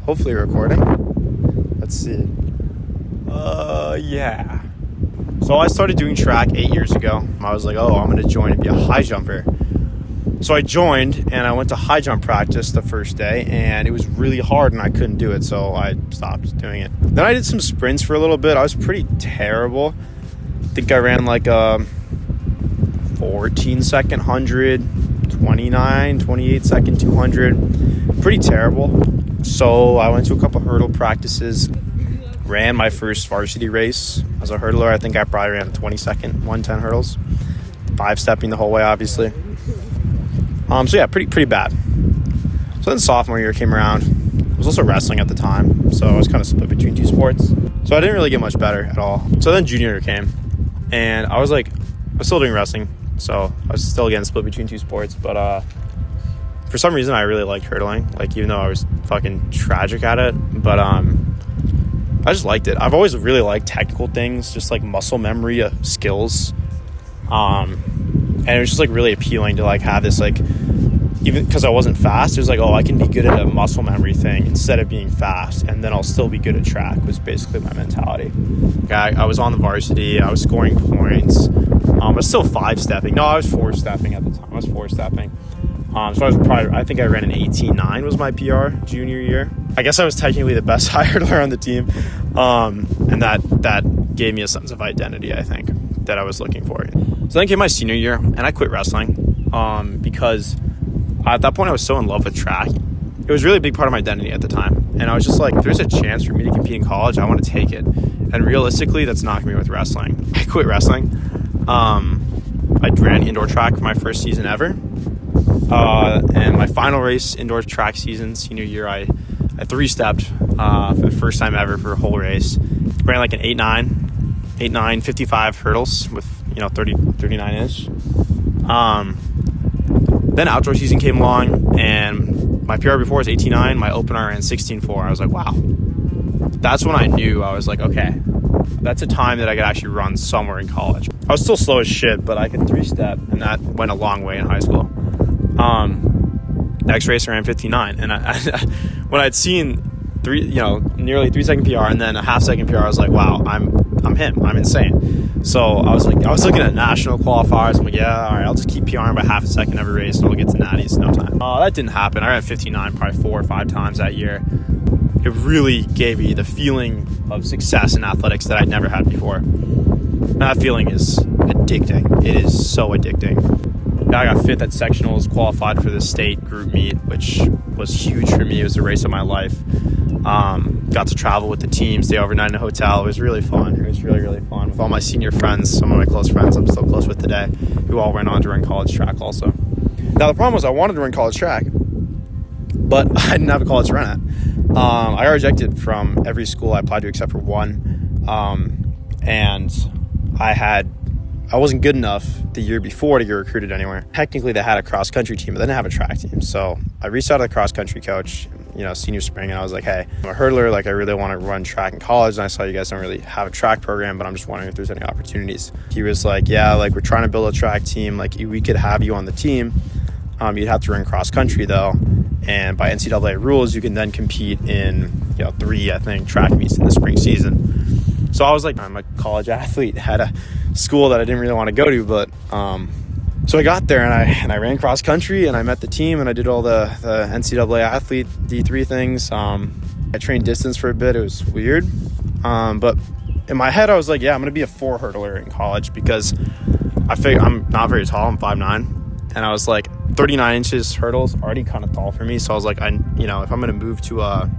Hopefully recording. Let's see. Yeah. So I started doing track 8 years ago. I was like, I'm going to join and be a high jumper. So I joined and I went to high jump practice the first day, and it was really hard and I couldn't do it, so I stopped doing it. Then I did some sprints for a little bit. I was pretty terrible. I think I ran like a 14-second 100, 28-second 200. Pretty terrible. So I went to a couple hurdle practices, ran my first varsity race as a hurdler. I think I probably ran 20-second 110 hurdles, 5-stepping the whole way, obviously. So yeah, pretty bad. So then sophomore year came around. I was also wrestling at the time, so I was kind of split between two sports. So I didn't really get much better at all. So then junior year came, and I was still doing wrestling, so I was still again split between two sports. But for some reason, I really liked hurdling. Like, even though I was fucking tragic at it, but I just liked it. I've always really liked technical things, just like muscle memory skills. And it was just like really appealing to like have this, like, even because I wasn't fast, it was like, I can be good at a muscle memory thing instead of being fast, and then I'll still be good at track, was basically my mentality. I was on the varsity, I was scoring points. I was still 5-stepping. No, I was 4-stepping at the time. I was 4-stepping. So I think I ran an 18.9 was my PR junior year. I guess I was technically the best high hurdler on the team. And that gave me a sense of identity, I think, that I was looking for. So then came my senior year, and I quit wrestling because at that point I was so in love with track. It was really a big part of my identity at the time. And I was just like, if there's a chance for me to compete in college, I want to take it. And realistically, that's not going to be with wrestling. I quit wrestling. I ran indoor track for my first season ever. And my final race indoor track season, senior year, I 3-stepped for the first time ever for a whole race. Ran like an 8.9, 55 hurdles with 39-ish. Then outdoor season came along, and my PR before was 18.9. My opener I ran 16.4. I was like, wow. That's when I knew. I was like, okay, that's a time that I could actually run somewhere in college. I was still slow as shit, but I could 3-step, and that went a long way in high school. Next race I ran 59, and I when I'd seen nearly 3-second PR and then a half-second PR, I was like, wow, I'm him. I'm insane. So I was looking at national qualifiers. I'm like, yeah, all right, I'll just keep PRing by half a second every race, and I'll get to natties in no time. That didn't happen. I ran 59 probably 4 or 5 times that year. It really gave me the feeling of success in athletics that I'd never had before. And that feeling is addicting. It is so addicting. I got 5th at sectionals, qualified for the state group meet, which was huge for me. It was the race of my life. Got to travel with the team, stay overnight in a hotel. It was really fun. It was really, really fun with all my senior friends, some of my close friends I'm still close with today, who all went on to run college track also. Now, the problem was I wanted to run college track, but I didn't have a college to run at. I got rejected from every school I applied to except for one. And I wasn't good enough the year before to get recruited anywhere. Technically, they had a cross-country team, but they didn't have a track team. So I reached out to the cross-country coach, senior spring, and I was like, hey, I'm a hurdler. Like, I really want to run track in college, and I saw you guys don't really have a track program, but I'm just wondering if there's any opportunities. He was like, yeah, like, we're trying to build a track team. Like, we could have you on the team. You'd have to run cross-country, though. And by NCAA rules, you can then compete in, 3, I think, track meets in the spring season. So I was like, I'm a college athlete, had a school that I didn't really want to go to, but so I got there and I ran cross country and I met the team and I did all the NCAA athlete D3 things. I trained distance for a bit. It was weird, but in my head I was like, yeah, I'm gonna be a 4 hurdler in college because I figured I'm not very tall. I'm 5'9", and I was like 39 inches hurdles already kind of tall for me. So I was like, if I'm gonna move to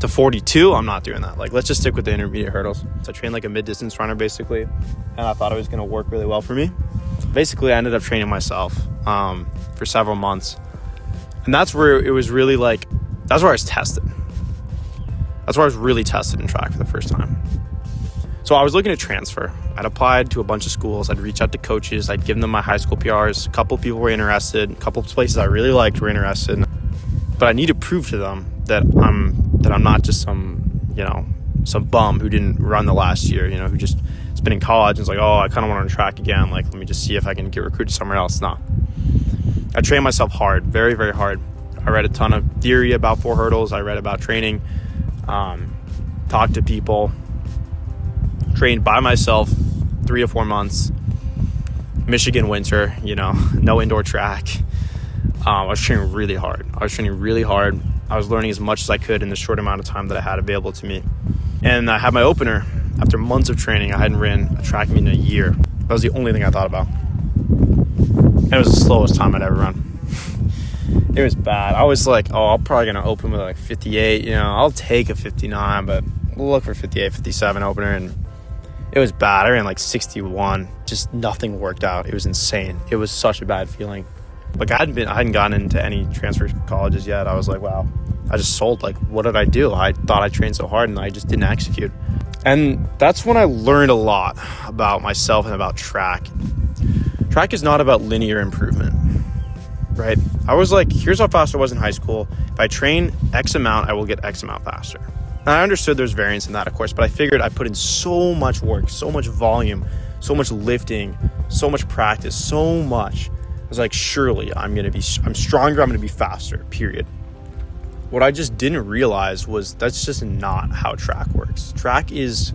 42, I'm not doing that. Like, let's just stick with the intermediate hurdles. So I trained like a mid-distance runner basically, and I thought it was going to work really well for me. Basically, I ended up training myself for several months, and that's where it was really like, that's where I was tested. That's where I was really tested in track for the first time. So I was looking to transfer. I'd applied to a bunch of schools. I'd reach out to coaches. I'd given them my high school PRs. A couple people were interested. A couple places I really liked were interested. But I need to prove to them that I'm not just some bum who didn't run the last year, who just has been in college and is like, I kind of want to run track again. Like, let me just see if I can get recruited somewhere else. No. I trained myself hard, very, very hard. I read a ton of theory about 4 hurdles. I read about training, talked to people, trained by myself 3 to 4 months. Michigan winter, no indoor track. I was training really hard. I was learning as much as I could in the short amount of time that I had available to me. And I had my opener. After months of training, I hadn't ran a track meet in a year. That was the only thing I thought about. And it was the slowest time I'd ever run. It was bad. I was like, I'm probably going to open with like 58. I'll take a 59, but we'll look for 58, 57 opener. And it was bad. I ran like 61. Just nothing worked out. It was insane. It was such a bad feeling. Like I hadn't gotten into any transfer colleges yet. I was like, wow, I just sold. Like, what did I do? I thought I trained so hard and I just didn't execute. And that's when I learned a lot about myself and about track. Track is not about linear improvement, right? I was like, here's how fast I was in high school. If I train X amount, I will get X amount faster. And I understood there's variance in that, of course, but I figured I put in so much work, so much volume, so much lifting, so much practice, so much. I was like, surely I'm stronger, I'm going to be faster, period. What I just didn't realize was that's just not how track works. Track is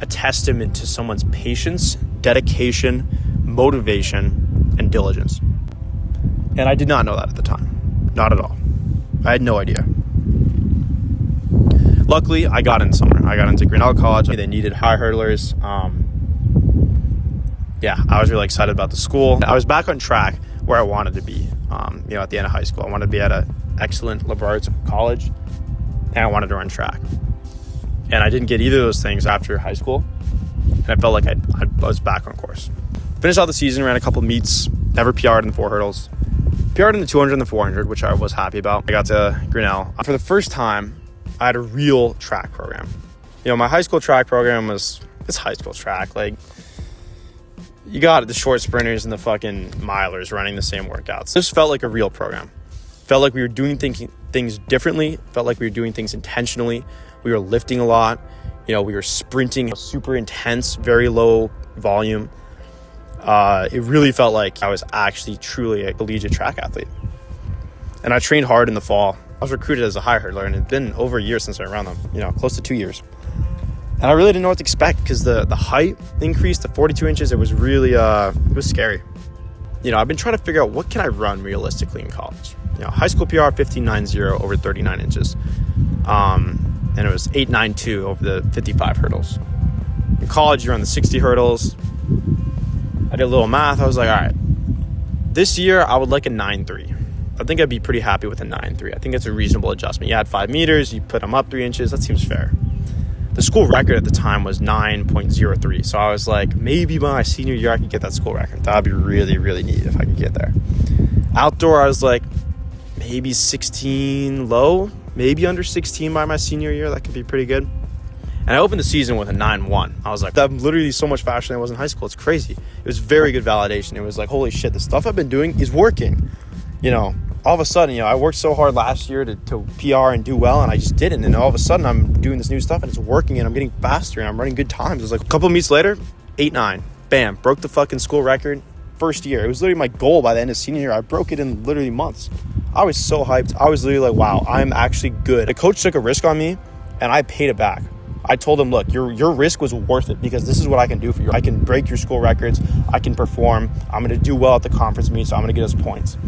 a testament to someone's patience, dedication, motivation, and diligence. And I did not know that at the time. Not at all. I had no idea. Luckily, I got in summer. I got into Grinnell College. They needed high hurdlers. I was really excited about the school. I was back on track where I wanted to be, at the end of high school. I wanted to be at an excellent liberal arts college, and I wanted to run track. And I didn't get either of those things after high school, and I felt like I was back on course. Finished out the season, ran a couple meets, never PR'd in the 4 hurdles. PR'd in the 200 and the 400, which I was happy about. I got to Grinnell. For the first time, I had a real track program. My high school track program was high school track. Like, you got the short sprinters and the fucking milers running the same workouts. This felt like a real program. Felt like we were doing things differently. Felt like we were doing things intentionally. We were lifting a lot. We were sprinting super intense, very low volume. It really felt like I was actually truly a collegiate track athlete. And I trained hard in the fall. I was recruited as a high hurdler, and it's been over a year since I ran them, close to 2 years. And I really didn't know what to expect because the height increased to 42 inches. It was really, it was scary. I've been trying to figure out what can I run realistically in college. High school PR 15.90 over 39 inches. And it was 8.92 over the 55 hurdles. In college, you run the 60 hurdles. I did a little math. I was like, all right, this year I would like a 9.3. I think I'd be pretty happy with a 9.3. I think it's a reasonable adjustment. You add 5 meters, you put them up 3 inches. That seems fair. The school record at the time was 9.03. So I was like, maybe by my senior year, I could get that school record. That would be really, really neat if I could get there. Outdoor, I was like, maybe 16 low, maybe under 16 by my senior year. That could be pretty good. And I opened the season with a 9.1. I was like, I'm literally so much faster than I was in high school. It's crazy. It was very good validation. It was like, holy shit, the stuff I've been doing is working. All of a sudden, I worked so hard last year to PR and do well, and I just didn't. And all of a sudden, I'm doing this new stuff, and it's working, and I'm getting faster, and I'm running good times. It was like a couple of meets later, 8.9. Bam, broke the fucking school record. First year. It was literally my goal by the end of senior year. I broke it in literally months. I was so hyped. I was literally like, wow, I'm actually good. The coach took a risk on me, and I paid it back. I told him, look, your risk was worth it because this is what I can do for you. I can break your school records. I can perform. I'm going to do well at the conference meet, so I'm going to get us points.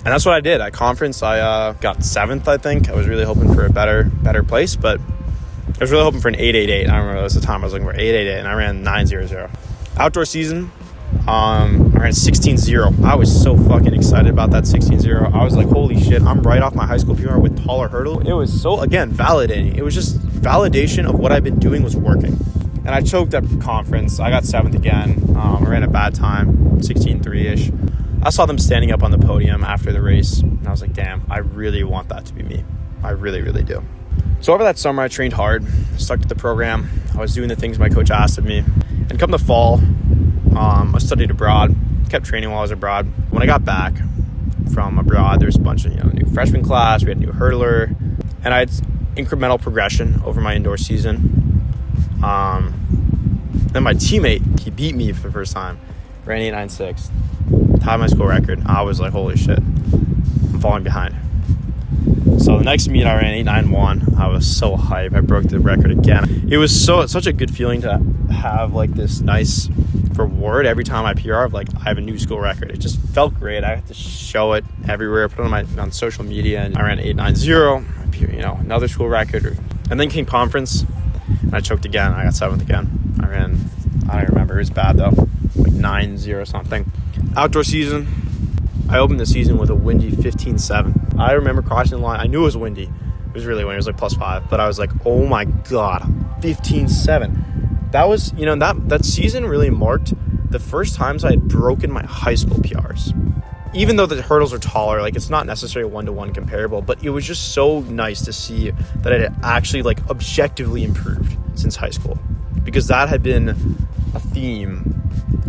And that's what I did. At conference, I got 7th, I think. I was really hoping for a better place, but I was really hoping for an 8.88. I remember that was the time I was looking for 8.88, and I ran 9.00. Outdoor season, I ran 16.0. I was so fucking excited about that 16.0. I was like, holy shit, I'm right off my high school PR with taller hurdle. It was so, again, validating. It was just validation of what I've been doing was working. And I choked at conference. I got 7th again. I ran a bad time, 16.3-ish. I saw them standing up on the podium after the race, and I was like, damn, I really want that to be me. I really, really do. So over that summer, I trained hard, stuck to the program. I was doing the things my coach asked of me. And come the fall, I studied abroad, kept training while I was abroad. When I got back from abroad, there was a bunch of new freshman class. We had a new hurdler, and I had incremental progression over my indoor season. Then my teammate, he beat me for the first time, ran 8.96. Tied my school record. I was like, holy shit, I'm falling behind. So the next meet I ran 8.91. I was so hyped. I broke the record again. It was such a good feeling to have like this nice reward every time I PR of like I have a new school record. It just felt great. I had to show it everywhere, put it on social media, and I ran 8.90, another school record. And then came conference, and I choked again. I got 7th again. I don't remember. It was bad though, like 9.0 something. Outdoor season. I opened the season with a windy 15.7. I remember crossing the line. I knew it was windy. It was really windy. It was like +5. But I was like, oh my God, 15.7. That was, that season really marked the first times I had broken my high school PRs. Even though the hurdles are taller, like it's not necessarily one-to-one comparable, but it was just so nice to see that I had actually like objectively improved since high school. Because that had been a theme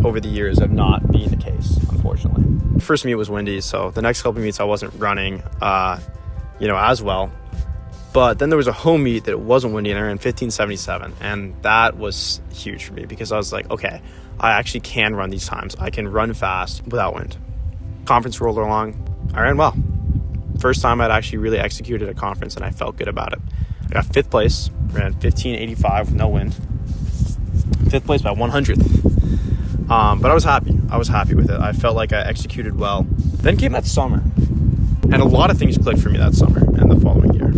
over the years of not being the case, unfortunately. First meet was windy, so the next couple meets I wasn't running, as well. But then there was a home meet that wasn't windy, and I ran 15.77, and that was huge for me because I was like, okay, I actually can run these times. I can run fast without wind. Conference rolled along. I ran well. First time I'd actually really executed a conference, and I felt good about it. I got 5th place, ran 15.85 with no wind. 5th place by 100th. But I was happy. I was happy with it. I felt like I executed well. Then came that summer. And a lot of things clicked for me that summer and the following year.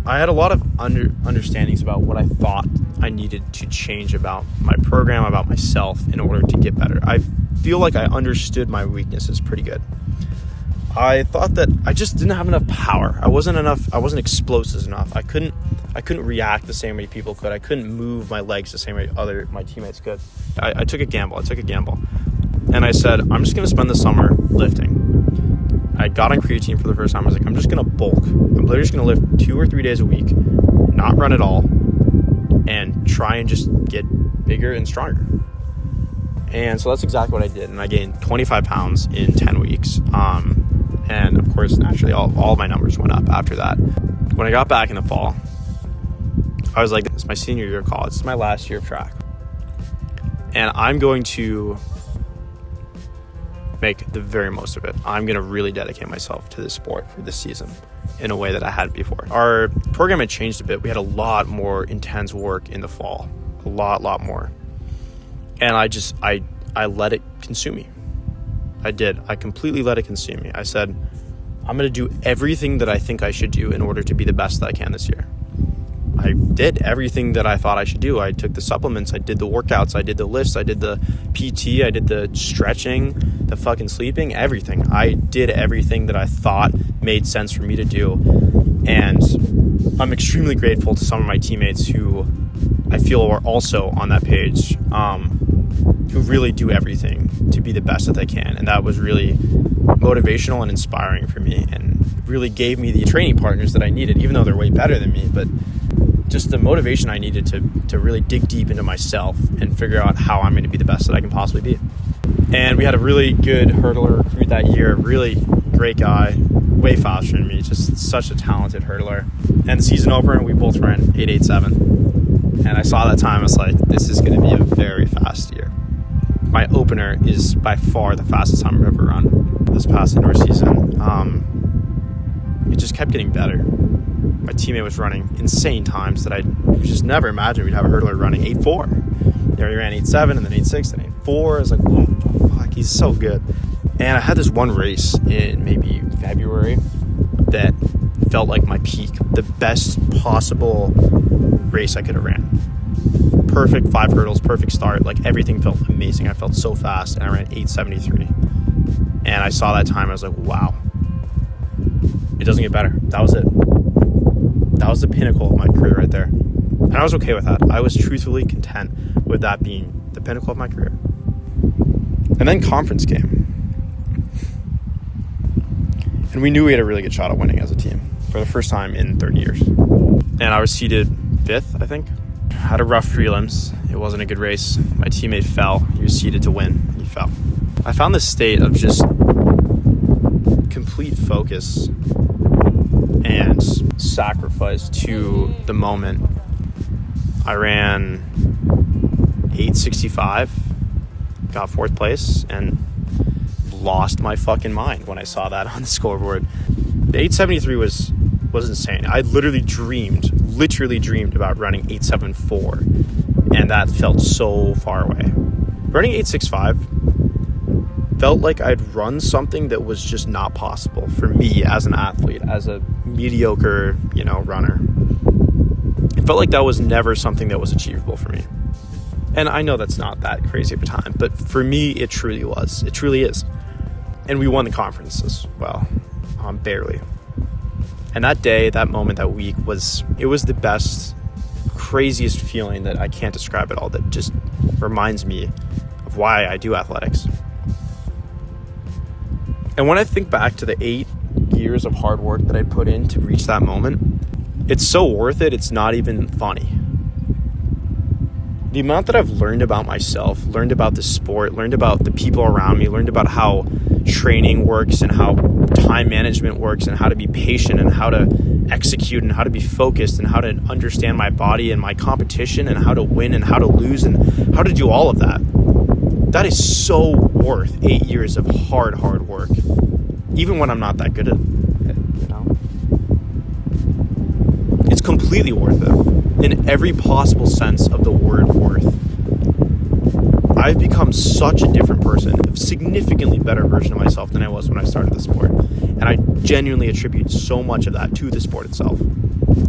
I had a lot of understandings about what I thought I needed to change about my program, about myself in order to get better. I feel like I understood my weaknesses pretty good. I thought that I just didn't have enough power. I wasn't explosive enough. I couldn't react the same way people could. I couldn't move my legs the same way my teammates could. I took a gamble. And I said, I'm just going to spend the summer lifting. I got on creatine for the first time. I was like, I'm just going to bulk. I'm literally just going to lift 2 or 3 days a week, not run at all, and try and just get bigger and stronger. And so that's exactly what I did. And I gained 25 pounds in 10 weeks. And of course, naturally, all my numbers went up after that. When I got back in the fall, I was like, it's my senior year of college. It's my last year of track. And I'm going to make the very most of it. I'm going to really dedicate myself to this sport for this season in a way that I hadn't before. Our program had changed a bit. We had a lot more intense work in the fall. A lot more. And I let it consume me. I did. I completely let it consume me. I said, I'm going to do everything that I think I should do in order to be the best that I can this year. I did everything that I thought I should do. I took the supplements, I did the workouts, I did the lifts, I did the PT, I did the stretching, the fucking sleeping, everything. I did everything that I thought made sense for me to do. And I'm extremely grateful to some of my teammates who I feel are also on that page, who really do everything to be the best that they can. And that was really motivational and inspiring for me, and really gave me the training partners that I needed, even though they're way better than me, but just the motivation I needed to really dig deep into myself and figure out how I'm going to be the best that I can possibly be. And we had a really good hurdler recruit that year, really great guy, way faster than me, just such a talented hurdler. And the season opener, we both ran 8.87. And I saw that time, I was like, this is going to be a very fast year. My opener is by far the fastest time I've ever run this past indoor season. It just kept getting better. My teammate was running insane times that I just never imagined we'd have a hurdler running 8.4. He ran 8.7 and then 8.6 and 8.4. I was like, what the fuck? He's so good. And I had this one race in maybe February that felt like my peak, the best possible race I could have ran. Perfect 5 hurdles, perfect start. Like everything felt amazing. I felt so fast, and I ran 8.73. And I saw that time. I was like, wow, it doesn't get better. That was it. That was the pinnacle of my career right there. And I was okay with that. I was truthfully content with that being the pinnacle of my career. And then conference came. And we knew we had a really good shot at winning as a team for the first time in 30 years. And I was seated 5th, I think. Had a rough prelims. It wasn't a good race. My teammate fell. He was seated to win. He fell. I found this state of just complete focus and sacrifice to the moment. I ran 8.65, got 4th place, and lost my fucking mind when I saw that on the scoreboard. The 8.73 was insane. I literally dreamed about running 874, and that felt so far away. Running 865 felt like I'd run something that was just not possible for me as an athlete, as a mediocre, runner. It felt like that was never something that was achievable for me. And I know that's not that crazy of a time, but for me, it truly was. It truly is. And we won the conference as well, barely. And that day, that moment, that week it was the best, craziest feeling that I can't describe at all, that just reminds me of why I do athletics. And when I think back to the 8 years of hard work that I put in to reach that moment, it's so worth it, it's not even funny. The amount that I've learned about myself, learned about the sport, learned about the people around me, learned about how training works and how time management works and how to be patient and how to execute and how to be focused and how to understand my body and my competition and how to win and how to lose and how to do all of that. That is so worth 8 years of hard work, even when I'm not that good at it, It's completely worth it in every possible sense of the word worth. I've become such a different person, a significantly better version of myself than I was when I started the sport. And I genuinely attribute so much of that to the sport itself.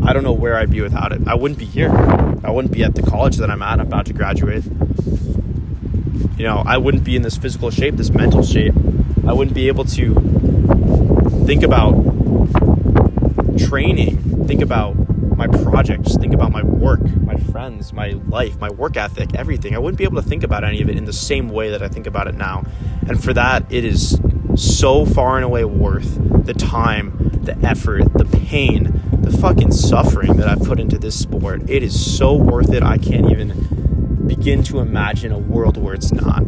I don't know where I'd be without it. I wouldn't be here. I wouldn't be at the college that I'm at. I'm about to graduate. I wouldn't be in this physical shape, this mental shape. I wouldn't be able to think about training, think about my projects, think about my work, my friends, my life, my work ethic, everything. I wouldn't be able to think about any of it in the same way that I think about it now. And for that, it is so far and away worth the time, the effort, the pain, the fucking suffering that I've put into this sport. It is so worth it. I can't even begin to imagine a world where it's not.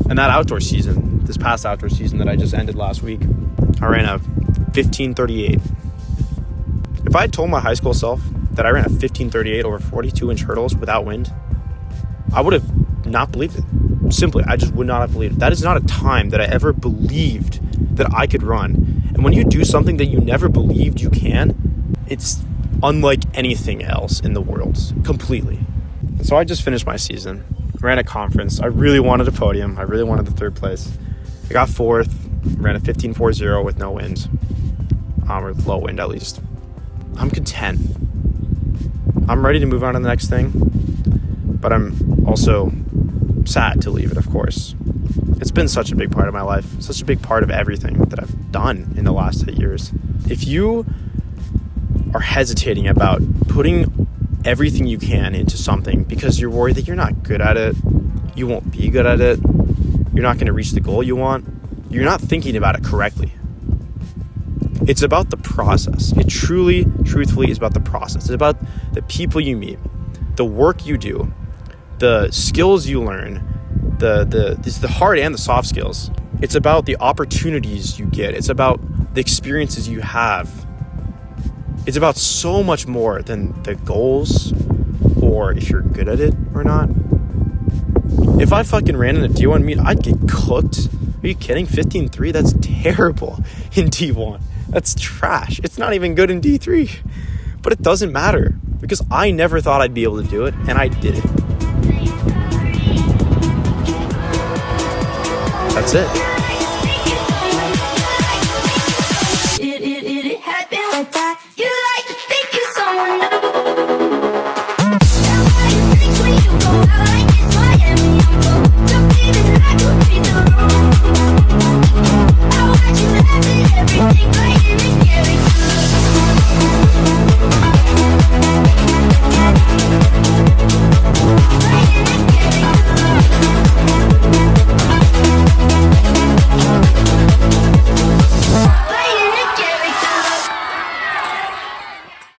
And that outdoor season, this past outdoor season that I just ended last week, I ran a 15:38. If I had told my high school self that I ran a 15:38 over 42-inch hurdles without wind, I would have not believed it. Simply, I just would not have believed it. That is not a time that I ever believed that I could run. And when you do something that you never believed you can, it's unlike anything else in the world, completely. And so I just finished my season, ran a conference. I really wanted a podium. I really wanted the third place. I got fourth, ran a 15:40 with no wind, or low wind at least. I'm content. I'm ready to move on to the next thing, but I'm also sad to leave it, of course. It's been such a big part of my life, such a big part of everything that I've done in the last 8 years. If you are hesitating about putting everything you can into something because you're worried that you're not good at it, you won't be good at it, you're not going to reach the goal you want, you're not thinking about it correctly. It's about the process. It truthfully is about the process. It's about the people you meet, the work you do, the skills you learn, it's the hard and the soft skills. It's about the opportunities you get. It's about the experiences you have. It's about so much more than the goals or if you're good at it or not. If I fucking ran in a D1 meet, I'd get cooked. Are you kidding? 15:3? That's terrible in D1. That's trash. It's not even good in D3. But it doesn't matter because I never thought I'd be able to do it, and I did it. That's it.